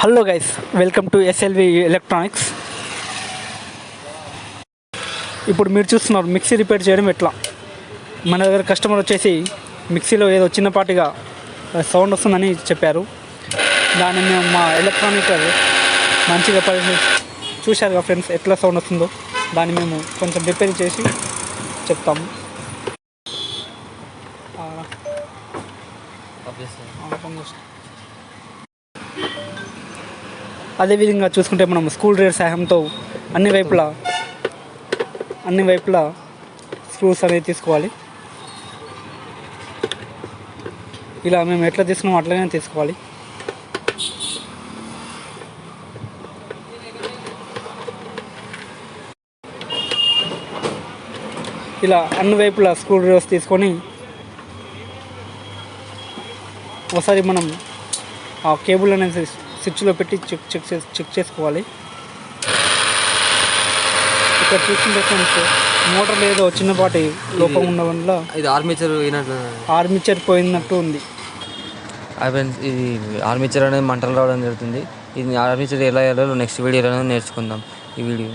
Hello guys, welcome to SLV electronics. ఇప్పుడు మీరు చూస్తున్నారు మిక్సీ రిపేర్ చేయడం ఎట్లా. మన దగ్గర కస్టమర్ వచ్చేసి మిక్సీలో ఏదో చిన్నపాటిగా సౌండ్ వస్తుందని చెప్పారు. దాన్ని మేము మా ఎలక్ట్రానిక్ మంచిగా చూశారుగా ఫ్రెండ్స్, ఎట్లా సౌండ్ వస్తుందో దాన్ని మేము కొంచెం రిపేర్ చేసి చెప్తాము. అదేవిధంగా చూసుకుంటే మనం స్క్రూ డ్రైవర్ సహాయంతో అన్ని వైపులా స్క్రూస్ అనేవి తీసుకోవాలి. ఇలా మేము ఎట్లా తీసుకున్నామో అట్లనే తీసుకోవాలి. ఇలా అన్ని వైపులా స్క్రూ డ్రైవర్స్ తీసుకొని ఒకసారి మనం ఆ కేబుల్ అనేది స్విచ్లో పెట్టి చెక్ చేసుకోవాలి. ఇక్కడ చూసుకుంటే ఫ్రెండ్స్, మోటార్ ఏదో చిన్నపాటి లోపం ఉండడం వల్ల ఇది ఆర్మిచర్ పోయినట్టు ఉంది. ఇది ఆర్మిచర్ అనేది మంటలు రావడం జరుగుతుంది. ఇది ఆర్మిచర్ ఎలా నెక్స్ట్ వీడియోలో నేర్చుకుందాం. ఈ వీడియో